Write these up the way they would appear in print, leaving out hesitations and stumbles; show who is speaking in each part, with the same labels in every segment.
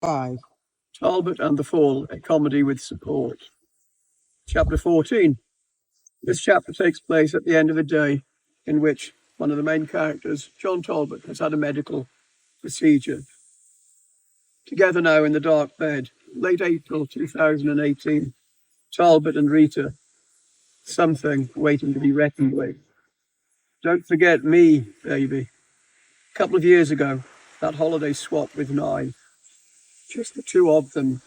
Speaker 1: 5.
Speaker 2: Talbot and the Fall, a comedy with support. Chapter 14. This chapter takes place at the end of a day in which one of the main characters, John Talbot, has had a medical procedure. Together now in the dark bed, late April 2018, Talbot and Rita, something waiting to be reckoned with. Don't forget me, baby. A couple of years ago, that holiday swap with Nye. Just the two of them.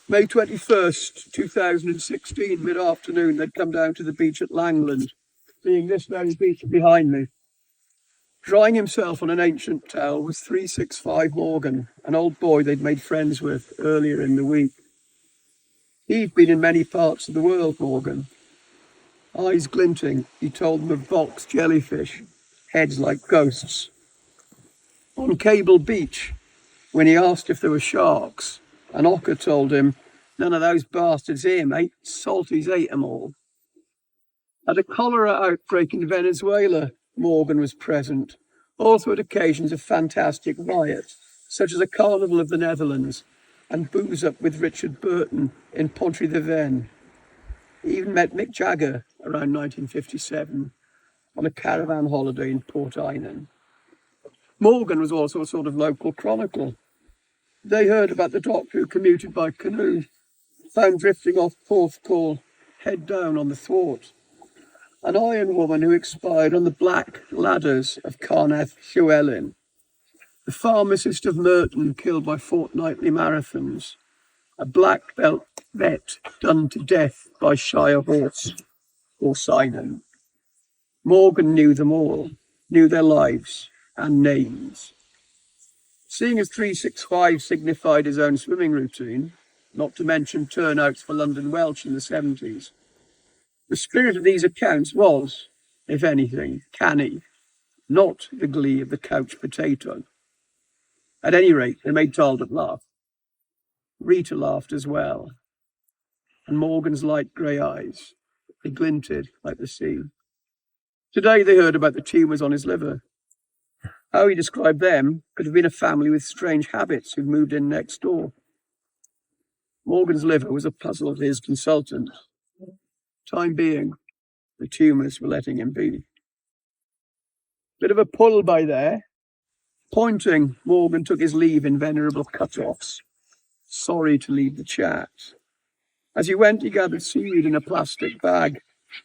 Speaker 2: May 21st, 2016, mid-afternoon, they'd come down to the beach at Langland, being this very beach behind me. Drying himself on an ancient towel was 365 Morgan, an old boy they'd made friends with earlier in the week. He'd been in many parts of the world, Morgan. Eyes glinting, he told them of box jellyfish, heads like ghosts. On Cable Beach, when he asked if there were sharks, an ocker told him, "None of those bastards here, mate. Salties ate them all." At a cholera outbreak in Venezuela, Morgan was present, also at occasions of fantastic riot, such as a carnival of the Netherlands, and booze up with Richard Burton in Pontrhy-the-Ven. He even met Mick Jagger around 1957 on a caravan holiday in Port Eynon. Morgan was also a sort of local chronicle. They heard about the doctor who commuted by canoe, found drifting off Porthcawl, head down on the thwart. An iron woman who expired on the black ladders of Carnath Llywelyn. The pharmacist of Merton killed by fortnightly marathons. A black belt vet done to death by Shire horse or Sinon. Morgan knew them all, knew their lives and names. Seeing as 365 signified his own swimming routine, not to mention turnouts for London Welsh in the 70s, the spirit of these accounts was, if anything, canny, not the glee of the couch potato. At any rate, they made Talbot laugh. Rita laughed as well, and Morgan's light grey eyes, they glinted like the sea. Today they heard about the tumours on his liver. How he described them could have been a family with strange habits who'd moved in next door. Morgan's liver was a puzzle of his consultant. Time being, the tumours were letting him be. Bit of a pull by there. Pointing, Morgan took his leave in venerable cut-offs, sorry to leave the chat. As he went, he gathered seaweed in a plastic bag,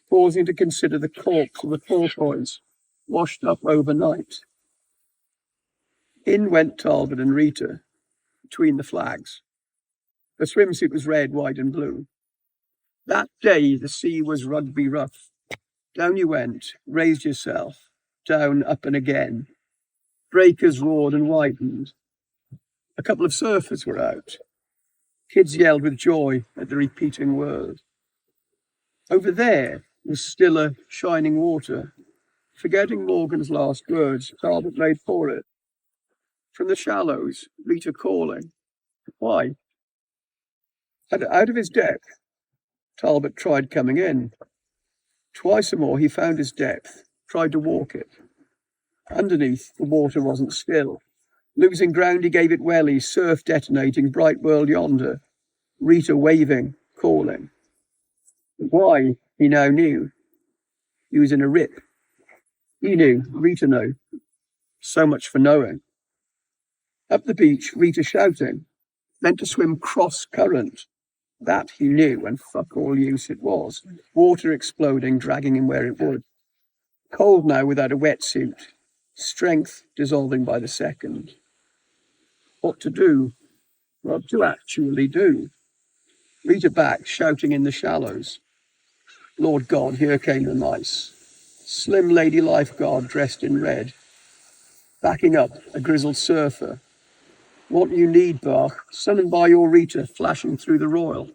Speaker 2: pausing to consider the corpse of the tortoise, washed up overnight. In went Talbot and Rita, between the flags. The swimsuit was red, white and blue. That day the sea was rugby rough. Down you went, raised yourself, down, up and again. Breakers roared and widened. A couple of surfers were out. Kids yelled with joy at the repeating word. Over there was stiller, shining water. Forgetting Morgan's last words, Talbot made for it. From the shallows, Rita calling. Why? Out of his depth, Talbot tried coming in. Twice or more he found his depth, tried to walk it. Underneath, the water wasn't still. Losing ground, he gave it welly, surf detonating, bright world yonder. Rita waving, calling. Why, he now knew. He was in a rip. He knew, Rita knew. So much for knowing. Up the beach, Rita shouting, meant to swim cross-current. That he knew, and fuck all use it was. Water exploding, dragging him where it would. Cold now without a wetsuit. Strength dissolving by the second. What to do? What to actually do? Rita back, shouting in the shallows. Lord God, here came the mice. Slim lady lifeguard dressed in red. Backing up, a grizzled surfer. What you need, Bach? Summon by your Rita, flashing through the royal.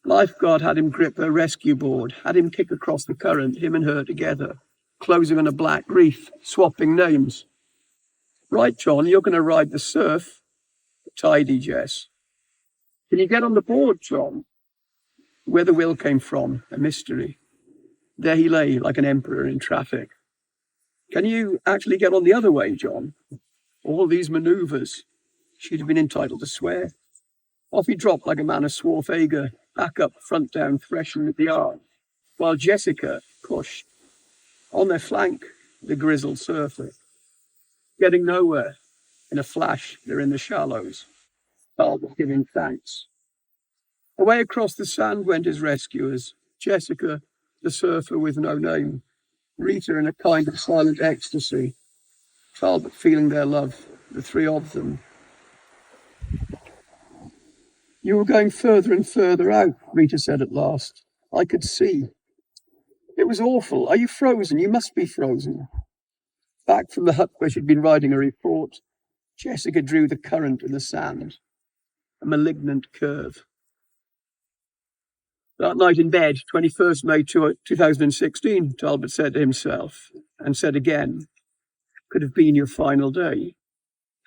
Speaker 2: Lifeguard had him grip her rescue board, had him kick across the current, him and her together, closing on a black reef, swapping names. Right, John, you're going to ride the surf. Tidy, Jess. Can you get on the board, John? Where the will came from, a mystery. There he lay, like an emperor in traffic. Can you actually get on the other way, John? All these manoeuvres. she'd have been entitled to swear. Off he dropped like a man of Swarthega, back up, front down, threshing at the yard, while Jessica pushed. On their flank, the grizzled surfer. Getting nowhere. In a flash, they're in the shallows. Talbot giving thanks. Away across the sand went his rescuers. Jessica, the surfer with no name. Rita in a kind of silent ecstasy. Talbot feeling their love, the three of them. You were going further and further out, Rita said at last. I could see. It was awful. Are you frozen? You must be frozen. Back from the hut where she'd been writing a report, Jessica drew the current in the sand, a malignant curve. That night in bed, 21st May 2016, Talbot said to himself, and said again, could have been your final day.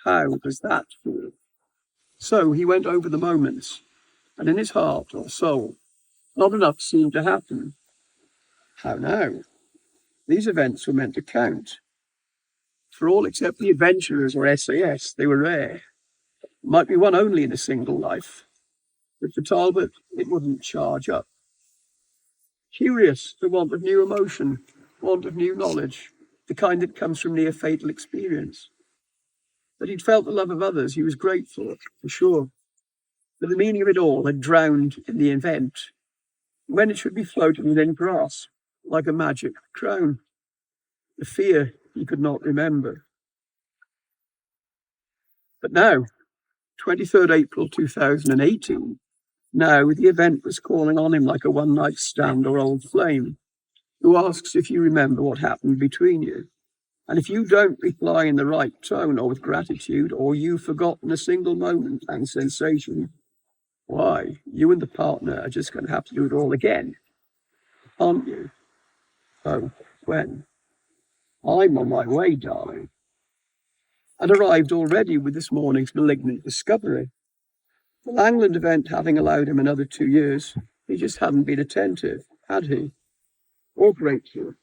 Speaker 2: How does that feel? So he went over the moments, and in his heart or soul, not enough seemed to happen. How now? These events were meant to count. For all except the adventurers or SAS, they were rare. Might be one only in a single life. But for Talbot, it wouldn't charge up. Curious, the want of new emotion, want of new knowledge, the kind that comes from near fatal experience. That he'd felt the love of others, he was grateful, for sure. But the meaning of it all had drowned in the event, when it should be floating within grasp, like a magic crown. The fear he could not remember. But now, 23rd April 2018, now the event was calling on him like a one-night stand or old flame, who asks if you remember what happened between you. And if you don't reply in the right tone or with gratitude, or you've forgotten a single moment and sensation, why, you and the partner are just going to have to do it all again, aren't you? Oh, when? I'm on my way, darling. And arrived already with this morning's malignant discovery. The Langland event having allowed him another 2 years, he just hadn't been attentive, had he? Or grateful.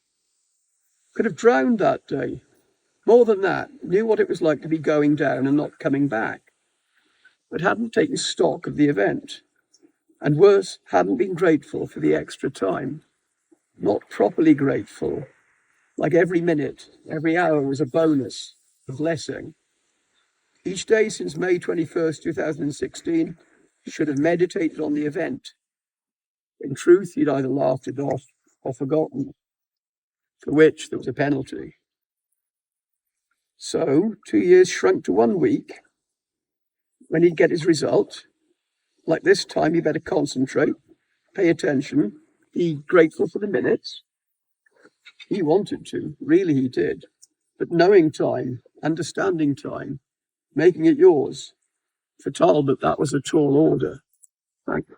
Speaker 2: Could have drowned that day. More than that, knew what it was like to be going down and not coming back. But hadn't taken stock of the event. And worse, hadn't been grateful for the extra time. Not properly grateful. Like every minute, every hour was a bonus, a blessing. Each day since May 21st, 2016, he should have meditated on the event. In truth, he'd either laughed it off or forgotten, for which there was a penalty. So, 2 years shrunk to 1 week. When he'd get his result, like this time, he better concentrate, pay attention, be grateful for the minutes. He wanted to, really he did. But knowing time, understanding time, making it yours, for Talbot, that was a tall order. Thank you.